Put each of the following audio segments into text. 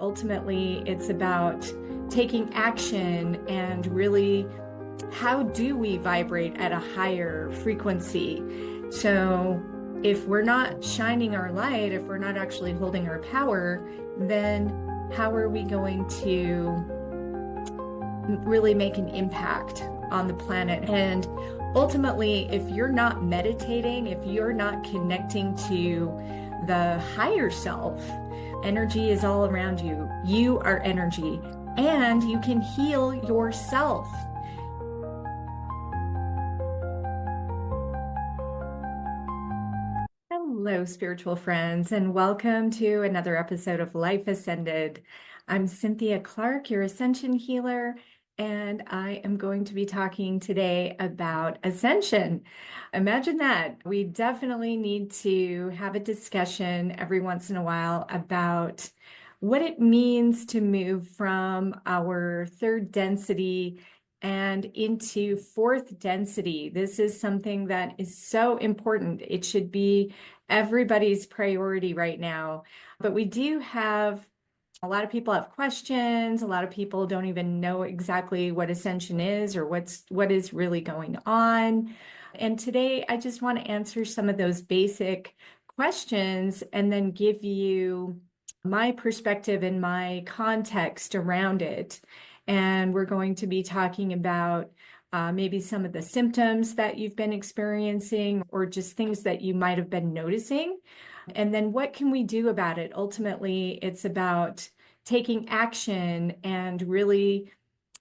Ultimately, it's about taking action and really how do we vibrate at a higher frequency? So, if we're not shining our light, if we're not actually holding our power, then how are we going to really make an impact on the planet? And ultimately, if you're not meditating, if you're not connecting to the higher self, energy is all around you. You are energy, and you can heal yourself. Hello, spiritual friends, and welcome to another episode of Life Ascended. I'm Cynthia Clark, your Ascension healer, and I am going to be talking today about Ascension. Imagine that. We definitely need to have a discussion every once in a while about what it means to move from our third density and into fourth density. This is something that is so important. It should be everybody's priority right now. But we do have a lot of people have questions. A lot of people don't even know exactly what Ascension is or what is really going on. And today I just want to answer some of those basic questions and then give you my perspective and my context around it. And we're going to be talking about maybe some of the symptoms that you've been experiencing or just things that you might have been noticing. And then what can we do about it? Ultimately, it's about taking action and really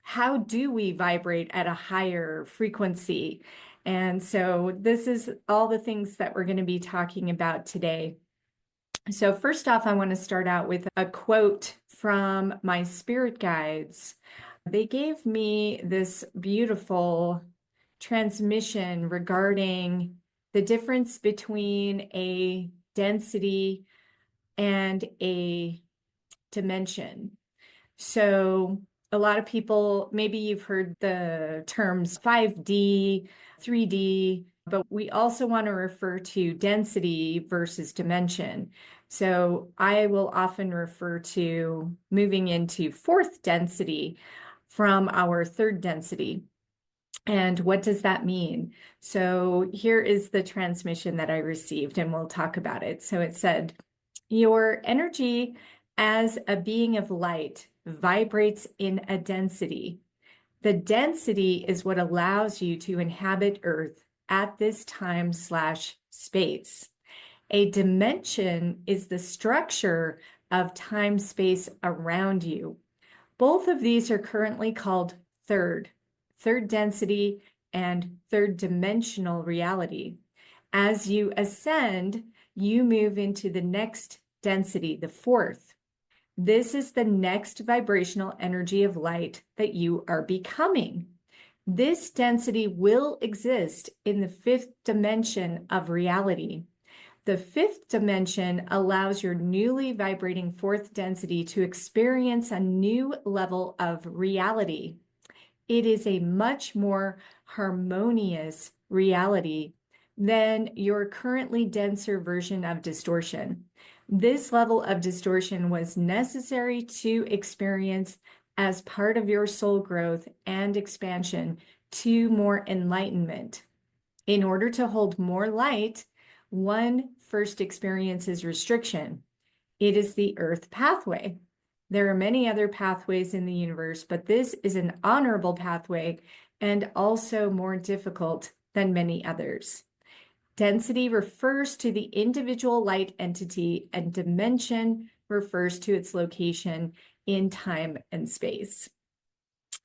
how do we vibrate at a higher frequency? And so this is all the things that we're going to be talking about today. So first off, I want to start out with a quote from my spirit guides. They gave me this beautiful transmission regarding the difference between a density and a dimension. So a lot of people, maybe you've heard the terms 5D, 3D, but we also want to refer to density versus dimension. So I will often refer to moving into fourth density from our third density. And what does that mean? So here is the transmission that I received, and we'll talk about it. So it said, your energy as a being of light vibrates in a density. The density is what allows you to inhabit Earth at this time/space. A dimension is the structure of time-space around you. Both of these are currently called third density and third dimensional reality. As you ascend, you move into the next density, the fourth. This is the next vibrational energy of light that you are becoming. This density will exist in the fifth dimension of reality. The fifth dimension allows your newly vibrating fourth density to experience a new level of reality. It is a much more harmonious reality than your currently denser version of distortion. This level of distortion was necessary to experience as part of your soul growth and expansion to more enlightenment. In order to hold more light, one first experiences restriction. It is the earth pathway. There are many other pathways in the universe, but this is an honorable pathway and also more difficult than many others. Density refers to the individual light entity, and dimension refers to its location in time and space.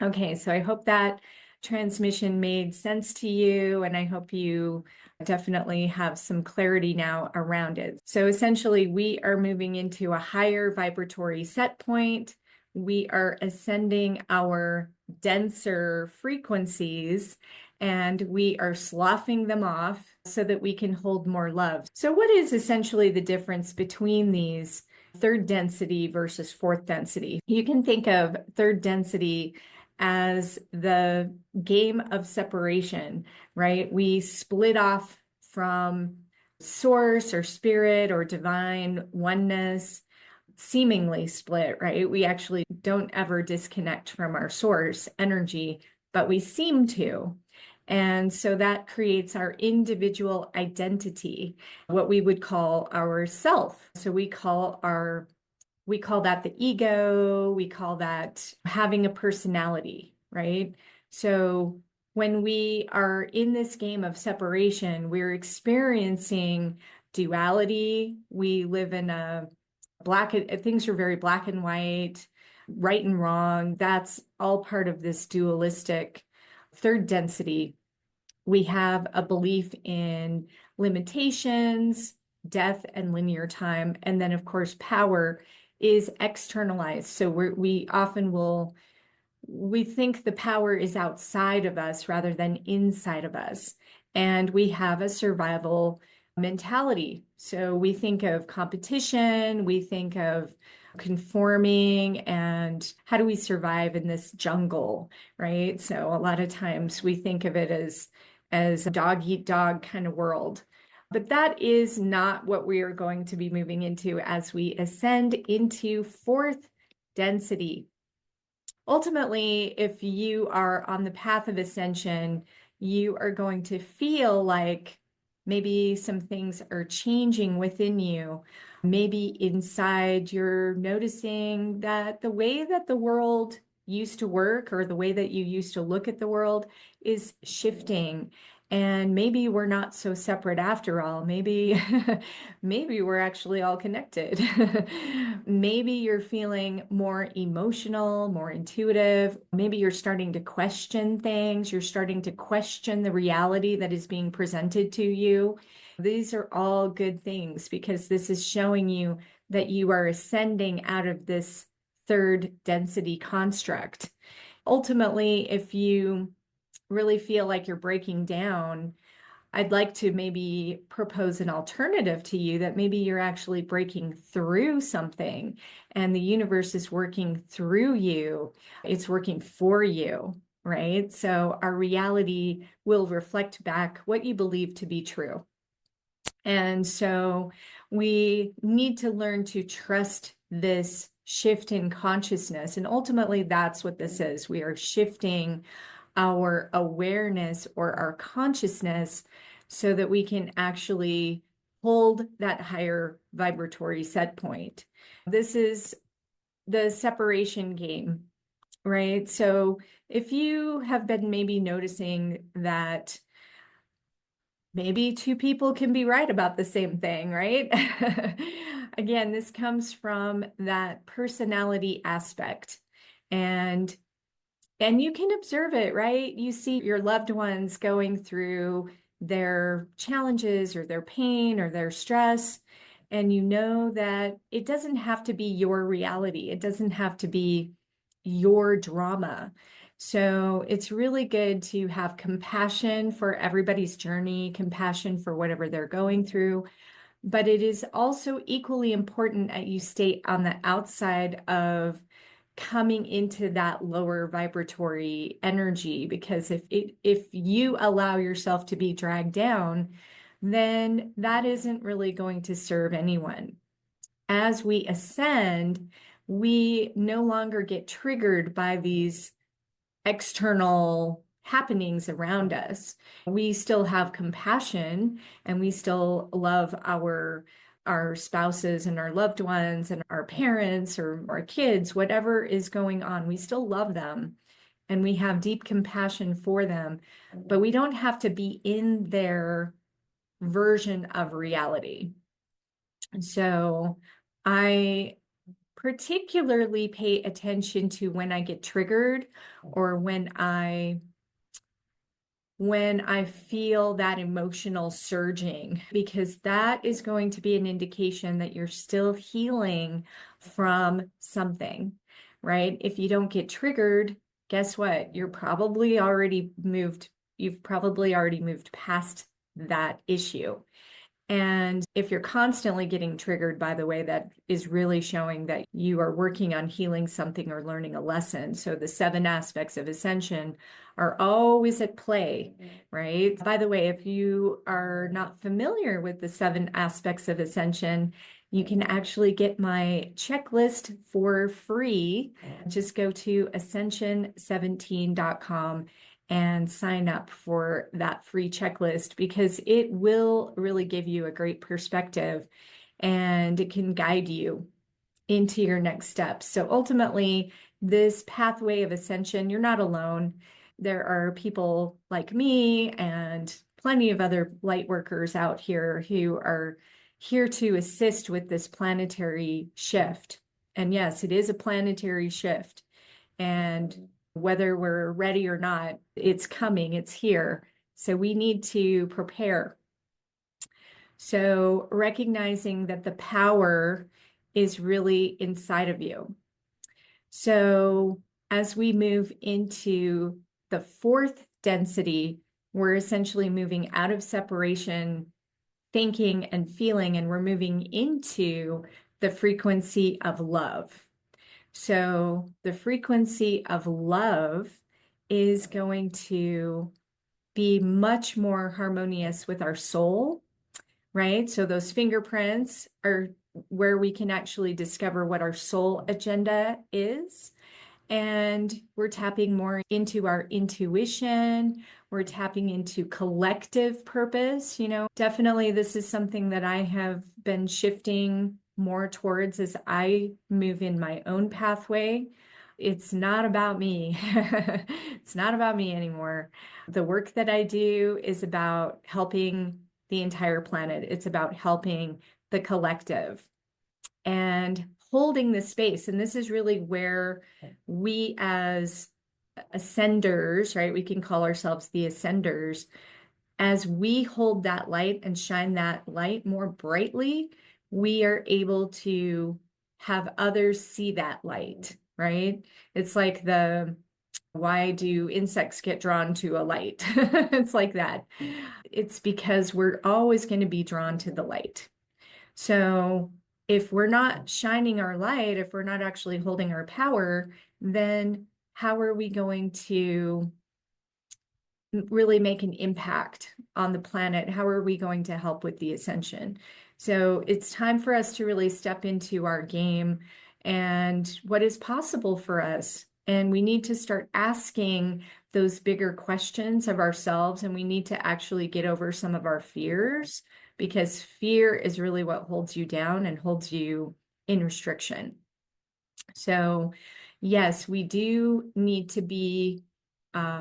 Okay, so I hope that transmission made sense to you, and I hope you definitely have some clarity now around it. So essentially, we are moving into a higher vibratory set point. We are ascending our denser frequencies, and we are sloughing them off so that we can hold more love. So what is essentially the difference between these third density versus fourth density? You can think of third density as the game of separation, right? We split off from source or spirit or divine oneness. seemingly split, right? We actually don't ever disconnect from our source energy, but we seem to. And so that creates our individual identity, what we would call our self. So we call that the ego, we call that having a personality, right? So when we are in this game of separation, we're experiencing duality. We live in a things are very black and white, right and wrong. That's all part of this dualistic third density. We have a belief in limitations, death, and linear time. And then, of course, power is externalized. So we often we think the power is outside of us rather than inside of us. And we have a survival mentality. So we think of competition, we think of conforming, and how do we survive in this jungle, right? So a lot of times we think of it as a dog eat dog kind of world. But that is not what we are going to be moving into as we ascend into fourth density. Ultimately, if you are on the path of ascension, you are going to feel like maybe some things are changing within you. Maybe inside you're noticing that the way that the world used to work or the way that you used to look at the world is shifting. And maybe we're not so separate after all. Maybe, maybe we're actually all connected. Maybe you're feeling more emotional, more intuitive. Maybe you're starting to question things. You're starting to question the reality that is being presented to you. These are all good things because this is showing you that you are ascending out of this third density construct. Ultimately, if you really feel like you're breaking down, I'd like to maybe propose an alternative to you that maybe you're actually breaking through something and the universe is working through you. It's working for you, right? So our reality will reflect back what you believe to be true. And so we need to learn to trust this shift in consciousness. And ultimately, that's what this is. We are shifting our awareness or our consciousness so that we can actually hold that higher vibratory set point. This is the separation game, right? So if you have been maybe noticing that maybe two people can be right about the same thing, right? Again, this comes from that personality aspect. And you can observe it, right? You see your loved ones going through their challenges or their pain or their stress, and you know that it doesn't have to be your reality. It doesn't have to be your drama. So it's really good to have compassion for everybody's journey, compassion for whatever they're going through. But it is also equally important that you stay on the outside of coming into that lower vibratory energy, because if you allow yourself to be dragged down, then that isn't really going to serve anyone. As we ascend, we no longer get triggered by these external happenings around us. We still have compassion and we still love our spouses and our loved ones and our parents or our kids, whatever is going on, we still love them and we have deep compassion for them, but we don't have to be in their version of reality. So I particularly pay attention to when I get triggered or when I feel that emotional surging, because that is going to be an indication that you're still healing from something, right? If you don't get triggered, guess what? You've probably already moved past that issue. And if you're constantly getting triggered, by the way, that is really showing that you are working on healing something or learning a lesson. So the 7 aspects of ascension are always at play, right? By the way, if you are not familiar with the 7 aspects of ascension, you can actually get my checklist for free. Just go to ascension17.com and sign up for that free checklist because it will really give you a great perspective and it can guide you into your next steps. So ultimately, this pathway of ascension, you're not alone. There are people like me and plenty of other light workers out here who are here to assist with this planetary shift. And yes, it is a planetary shift. And whether we're ready or not, it's coming, it's here. So we need to prepare. So recognizing that the power is really inside of you. So as we move into the fourth density, we're essentially moving out of separation, thinking and feeling, and we're moving into the frequency of love. So the frequency of love is going to be much more harmonious with our soul, right? So those fingerprints are where we can actually discover what our soul agenda is. And we're tapping more into our intuition. We're tapping into collective purpose. Definitely this is something that I have been shifting more towards as I move in my own pathway. It's not about me. It's not about me anymore. The work that I do is about helping the entire planet. It's about helping the collective and holding the space. And this is really where we as ascenders, right? We can call ourselves the ascenders. As we hold that light and shine that light more brightly, we are able to have others see that light, right? It's like why do insects get drawn to a light? It's like that. It's because we're always going to be drawn to the light. So if we're not shining our light, if we're not actually holding our power, then how are we going to really make an impact on the planet? How are we going to help with the ascension? So it's time for us to really step into our game and what is possible for us. And we need to start asking those bigger questions of ourselves, and we need to actually get over some of our fears because fear is really what holds you down and holds you in restriction. So yes, we do need to be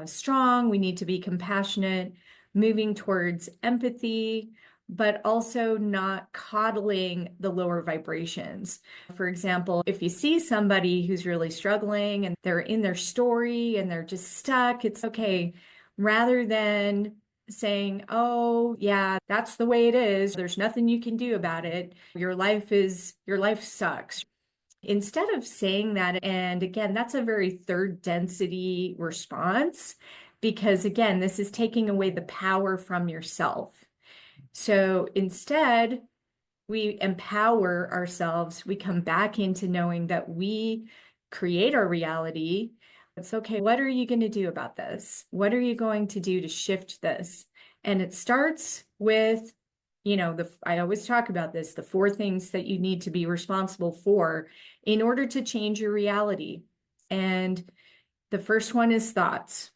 strong. We need to be compassionate, moving towards empathy, but also not coddling the lower vibrations. For example, if you see somebody who's really struggling and they're in their story and they're just stuck, it's okay. Rather than saying, oh, yeah, that's the way it is. There's nothing you can do about it. Your life sucks. Instead of saying that, and again, that's a very third density response, because again, this is taking away the power from yourself. So instead, we empower ourselves. We come back into knowing that we create our reality. It's okay. What are you going to do about this? What are you going to do to shift this? And it starts with, I always talk about this, the 4 things that you need to be responsible for in order to change your reality. And the first one is thoughts.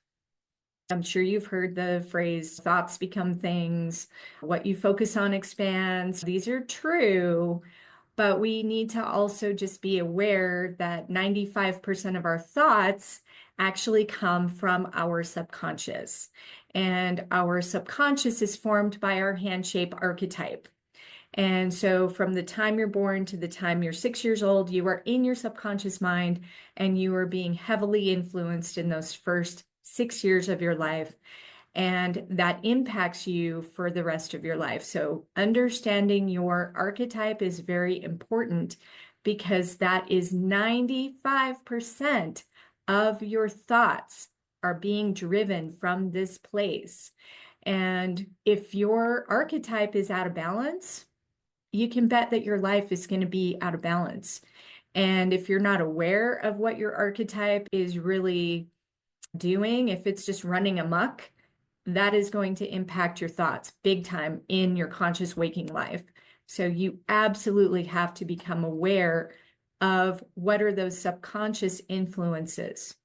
I'm sure you've heard the phrase, thoughts become things, what you focus on expands. These are true, but we need to also just be aware that 95% of our thoughts actually come from our subconscious. And our subconscious is formed by our hand shape archetype. And so from the time you're born to the time you're 6 years old, you are in your subconscious mind and you are being heavily influenced in those first 6 years of your life. And that impacts you for the rest of your life. So understanding your archetype is very important because that is 95% of your thoughts are being driven from this place. And if your archetype is out of balance, you can bet that your life is going to be out of balance. And if you're not aware of what your archetype is really doing, if it's just running amok, that is going to impact your thoughts big time in your conscious waking life. So you absolutely have to become aware of what are those subconscious influences.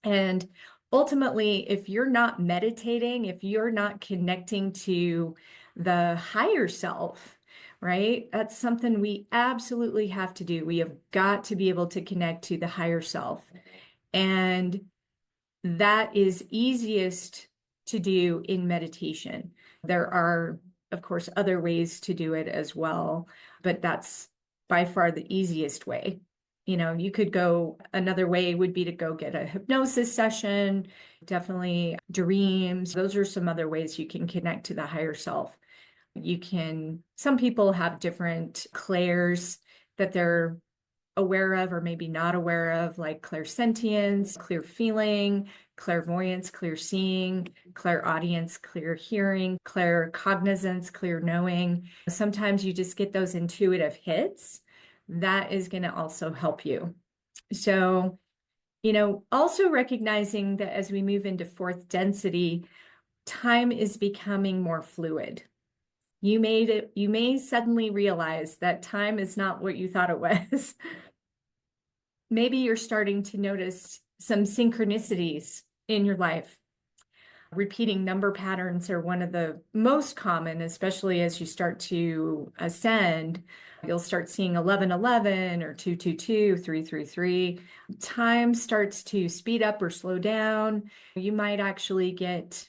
And ultimately, if you're not meditating, if you're not connecting to the higher self, right? That's something we absolutely have to do. We have got to be able to connect to the higher self. And that is easiest to do in meditation. There are, of course, other ways to do it as well, but that's by far the easiest way. You know, you could go another way would be to go get a hypnosis session, definitely dreams. Those are some other ways you can connect to the higher self. You can, some people have different clairs that they're aware of or maybe not aware of, like clairsentience, clear feeling, clairvoyance, clear seeing, clairaudience, clear hearing, claircognizance, clear knowing. Sometimes you just get those intuitive hits. That is going to also help you. So, you know, also recognizing that as we move into fourth density, time is becoming more fluid. You may suddenly realize that time is not what you thought it was. Maybe you're starting to notice some synchronicities in your life. Repeating number patterns are one of the most common, especially as you start to ascend. You'll start seeing 1111 or 222, 333. Time starts to speed up or slow down. You might actually get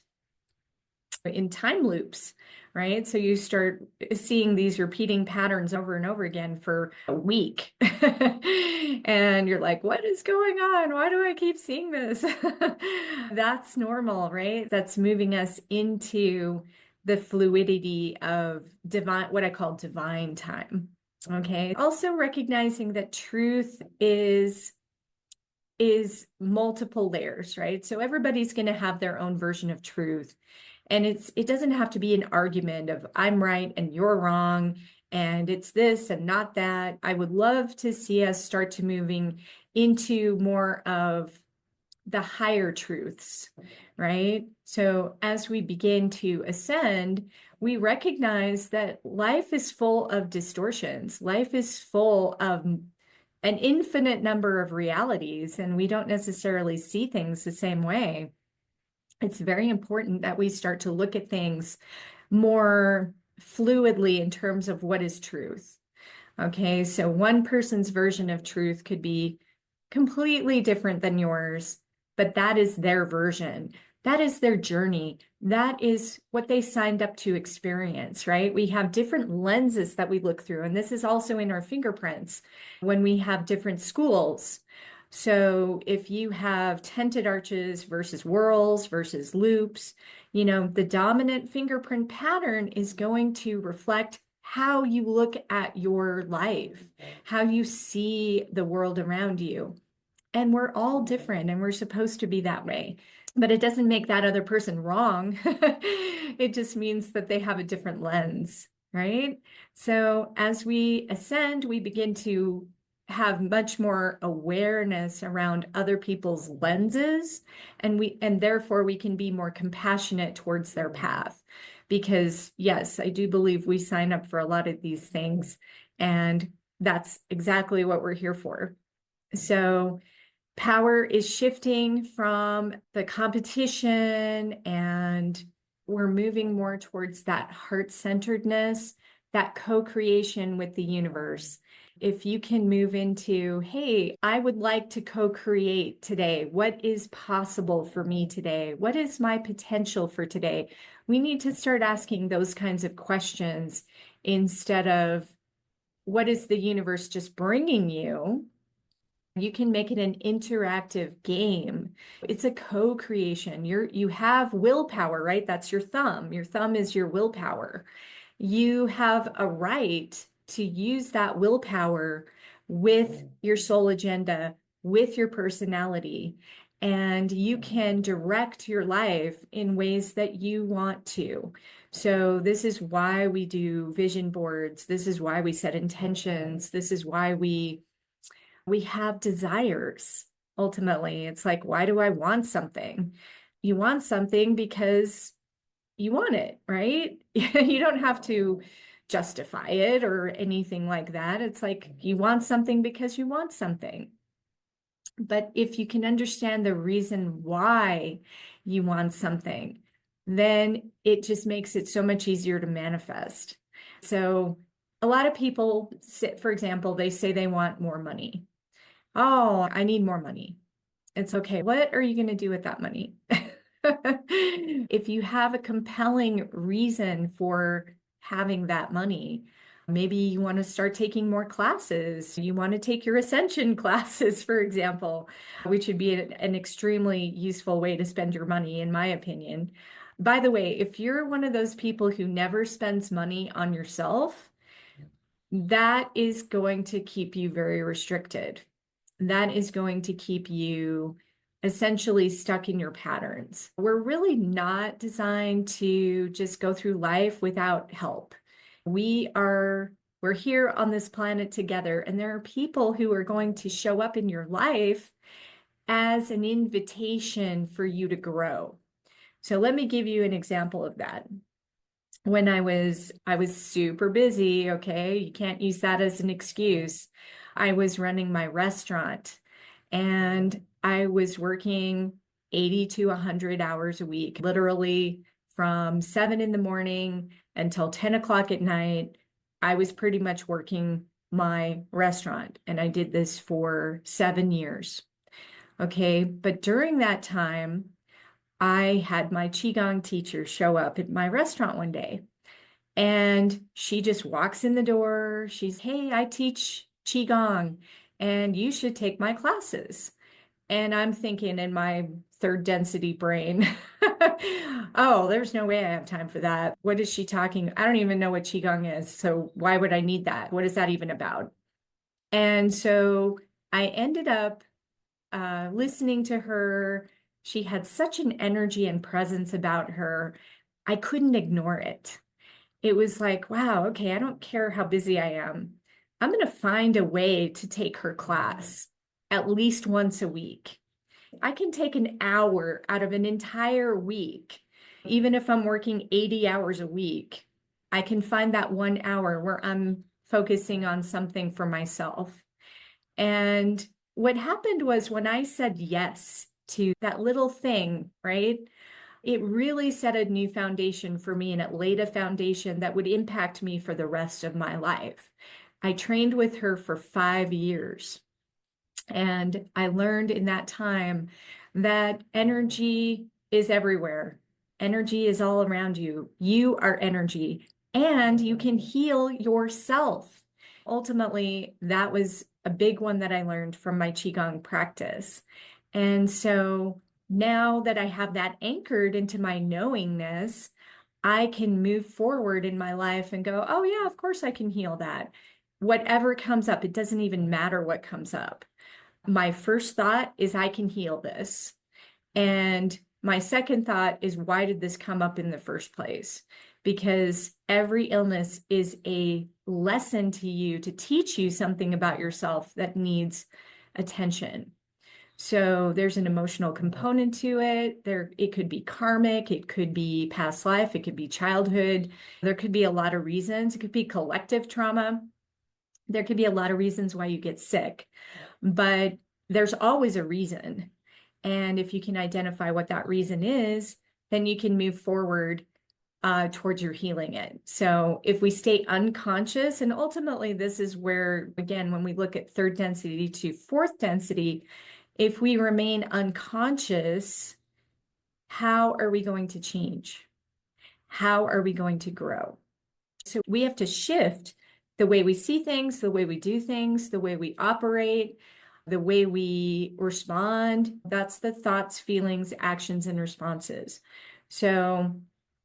in time loops, right? So you start seeing these repeating patterns over and over again for a week. And you're like, what is going on? Why do I keep seeing this? That's normal, right? That's moving us into the fluidity of divine, what I call divine time. Okay. Also recognizing that truth is multiple layers, right? So everybody's going to have their own version of truth. And it doesn't have to be an argument of I'm right and you're wrong and it's this and not that. I would love to see us start to moving into more of the higher truths, right? So as we begin to ascend, we recognize that life is full of distortions. Life is full of an infinite number of realities, and we don't necessarily see things the same way. It's very important that we start to look at things more fluidly in terms of what is truth. Okay, so one person's version of truth could be completely different than yours, but that is their version. That is their journey. That is what they signed up to experience, right? We have different lenses that we look through, and this is also in our fingerprints when we have different schools. So if you have tented arches versus whorls versus loops, you know, the dominant fingerprint pattern is going to reflect how you look at your life, how you see the world around you. And we're all different and we're supposed to be that way. But it doesn't make that other person wrong. It just means that they have a different lens, right? So as we ascend, we begin to have much more awareness around other people's lenses, and therefore we can be more compassionate towards their path. Because yes, I do believe we sign up for a lot of these things, and that's exactly what we're here for. So power is shifting from the competition, and we're moving more towards that heart-centeredness, that co-creation with the universe. If you can move into, hey, I would like to co-create today. What is possible for me today? What is my potential for today? We need to start asking those kinds of questions instead of what is the universe just bringing you? You can make it an interactive game. It's a co-creation. You have willpower, right? That's your thumb. Your thumb is your willpower. You have a right to use that willpower with your soul agenda, with your personality, and you can direct your life in ways that you want to. So this is why we do vision boards. This is why we set intentions. This is why we have desires. Ultimately, it's like, why do I want something? You want something because you want it, right? You don't have to justify it or anything like that. It's like you want something because you want something. But if you can understand the reason why you want something, then it just makes it so much easier to manifest. So a lot of people, for example, they say they want more money. Oh, I need more money. It's okay. What are you going to do with that money? If you have a compelling reason for having that money, maybe you want to start taking more classes. You want to take your Ascension classes, for example, which would be an extremely useful way to spend your money, in my opinion. By the way, if you're one of those people who never spends money on yourself, that is going to keep you very restricted. That is going to keep you essentially stuck in your patterns. We're really not designed to just go through life without help. We're here on this planet together, and there are people who are going to show up in your life as an invitation for you to grow. So let me give you an example of that. When I was super busy, okay? You can't use that as an excuse. I was running my restaurant and I was working 80 to 100 hours a week, literally from 7 in the morning until 10 o'clock at night. I was pretty much working my restaurant, and I did this for 7 years. Okay, but during that time, I had my Qigong teacher show up at my restaurant one day, and she just walks in the door. She's, hey, I teach Qigong and you should take my classes. And I'm thinking in my third density brain, oh, there's no way I have time for that. What is she talking? I don't even know what Qigong is. So why would I need that? What is that even about? And so I ended up listening to her. She had such an energy and presence about her. I couldn't ignore it. It was like, wow, okay, I don't care how busy I am. I'm going to find a way to take her class at least once a week. I can take an hour out of an entire week, even if I'm working 80 hours a week. I can find that 1 hour where I'm focusing on something for myself. And what happened was when I said yes to that little thing, right? It really set a new foundation for me, and it laid a foundation that would impact me for the rest of my life. I trained with her for 5 years, and I learned in that time that energy is everywhere. Energy is all around you. You are energy, and you can heal yourself. Ultimately, that was a big one that I learned from my Qigong practice. And so now that I have that anchored into my knowingness, I can move forward in my life and go, oh, yeah, of course I can heal that. Whatever comes up, it doesn't even matter what comes up. My first thought is, I can heal this. And my second thought is, why did this come up in the first place? Because every illness is a lesson to you to teach you something about yourself that needs attention. So there's an emotional component to it. It could be karmic, it could be past life, it could be childhood. There could be a lot of reasons. It could be collective trauma. There could be a lot of reasons why you get sick, but there's always a reason. And if you can identify what that reason is, then you can move forward towards your healing it. So if we stay unconscious, and ultimately this is where, again, when we look at third density to fourth density, if we remain unconscious, how are we going to change? How are we going to grow? So we have to shift the way we see things, the way we do things, the way we operate, the way we respond. That's the thoughts, feelings, actions, and responses. So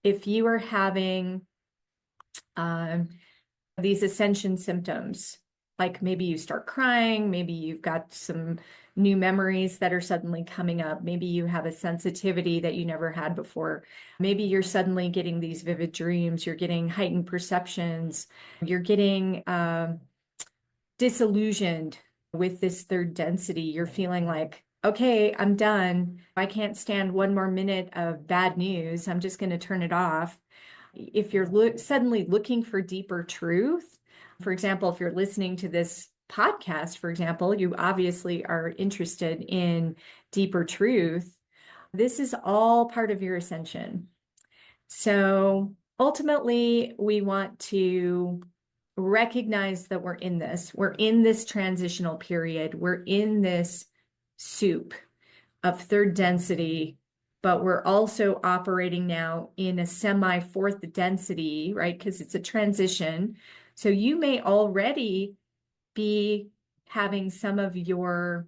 if you are having these ascension symptoms, like maybe you start crying, maybe you've got some new memories that are suddenly coming up, maybe you have a sensitivity that you never had before, maybe you're suddenly getting these vivid dreams, you're getting heightened perceptions, you're getting disillusioned with this third density, you're feeling like, okay, I'm done. I can't stand one more minute of bad news. I'm just going to turn it off. If you're suddenly looking for deeper truth, for example, if you're listening to this podcast, for example, you obviously are interested in deeper truth. This is all part of your ascension. So ultimately, we want to recognize that we're in this. We're in this transitional period. We're in this soup of third density, but we're also operating now in a semi fourth density, right? Because it's a transition. So you may already be having some of your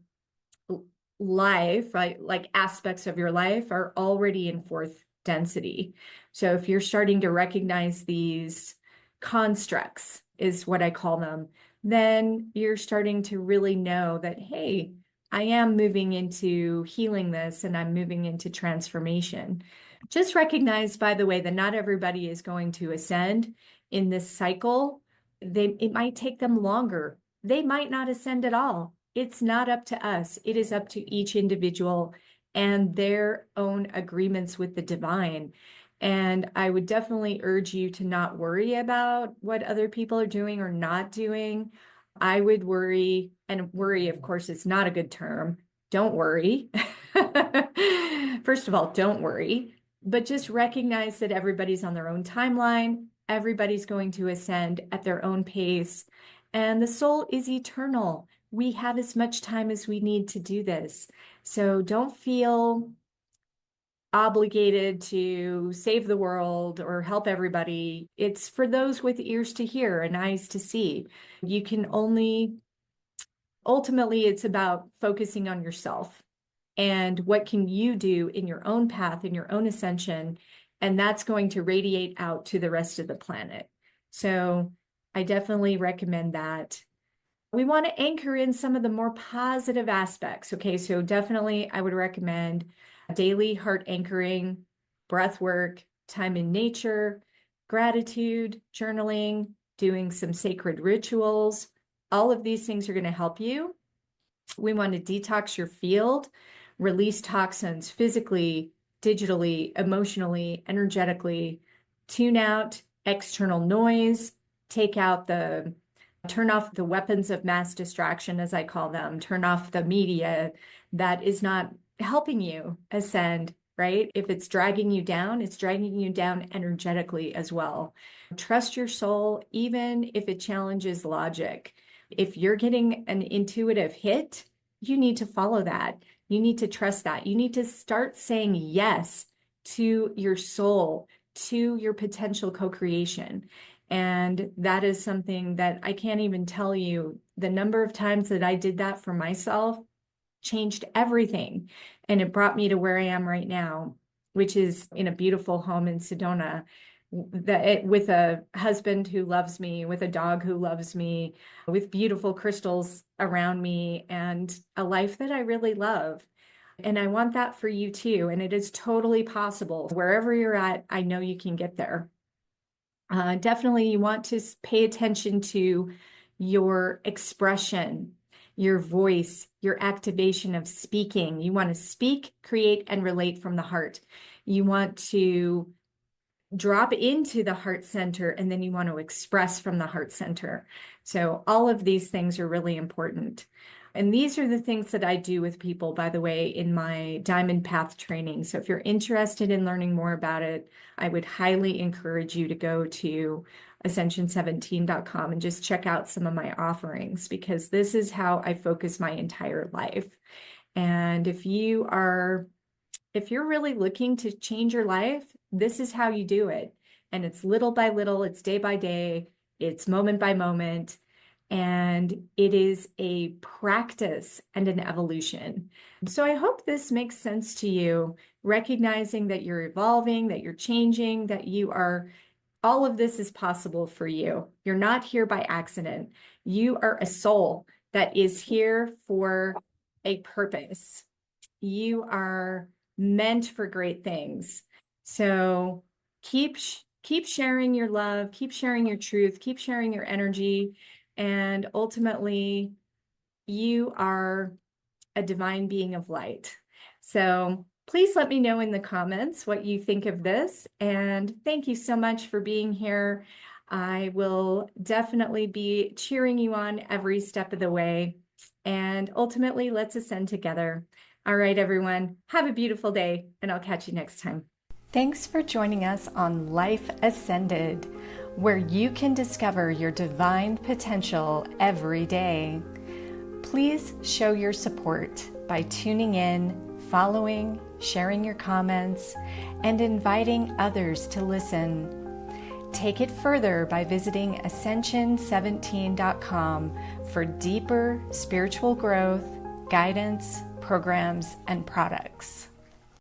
life, right? Like aspects of your life are already in fourth density. So if you're starting to recognize these constructs, is what I call them, then you're starting to really know that, hey, I am moving into healing this and I'm moving into transformation. Just recognize, by the way, that not everybody is going to ascend in this cycle. It might take them longer. They might not ascend at all. It's not up to us. It is up to each individual and their own agreements with the divine. And I would definitely urge you to not worry about what other people are doing or not doing. I would worry, and worry, of course, is not a good term. Don't worry. First of all, don't worry, but just recognize that everybody's on their own timeline. Everybody's going to ascend at their own pace, and the soul is eternal. We have as much time as we need to do this. So don't feel obligated to save the world or help everybody. It's for those with ears to hear and eyes to see. You can only, ultimately, it's about focusing on yourself and what can you do in your own path, in your own ascension, and that's going to radiate out to the rest of the planet. So I definitely recommend that. We want to anchor in some of the more positive aspects. Okay, so definitely I would recommend daily heart anchoring, breath work, time in nature, gratitude, journaling, doing some sacred rituals. All of these things are going to help you. We want to detox your field, release toxins physically, digitally, emotionally, energetically, tune out external noise, turn off the weapons of mass distraction, as I call them, turn off the media that is not helping you ascend, right? If it's dragging you down, it's dragging you down energetically as well. Trust your soul, even if it challenges logic. If you're getting an intuitive hit, you need to follow that. You need to trust that. You need to start saying yes to your soul, to your potential co-creation. And that is something that I can't even tell you the number of times that I did that for myself changed everything. And it brought me to where I am right now, which is in a beautiful home in Sedona, with a husband who loves me, with a dog who loves me, with beautiful crystals around me, and a life that I really love. And I want that for you too. And it is totally possible. Wherever you're at, I know you can get there. Definitely, you want to pay attention to your expression, your voice, your activation of speaking. You want to speak, create, and relate from the heart. You want to drop into the heart center, and then you want to express from the heart center. So all of these things are really important. And these are the things that I do with people, by the way, in my Diamond Path training. So if you're interested in learning more about it, I would highly encourage you to go to ascension17.com and just check out some of my offerings, because this is how I focus my entire life. And if you're really looking to change your life, this is how you do it. And it's little by little, it's day by day, it's moment by moment. And it is a practice and an evolution. So I hope this makes sense to you, recognizing that you're evolving, that you're changing, all of this is possible for you. You're not here by accident. You are a soul that is here for a purpose. You are meant for great things. So keep sharing your love, keep sharing your truth, keep sharing your energy, and ultimately you are a divine being of light. So Please let me know in the comments what you think of this, and thank you so much for being here. I will definitely be cheering you on every step of the way, and ultimately, let's ascend together. All right, everyone, have a beautiful day, and I'll catch you next time. Thanks for joining us on Life Ascended, where you can discover your divine potential every day. Please show your support by tuning in, following, sharing your comments, and inviting others to listen. Take it further by visiting Ascension17.com for deeper spiritual growth, guidance, programs, and products.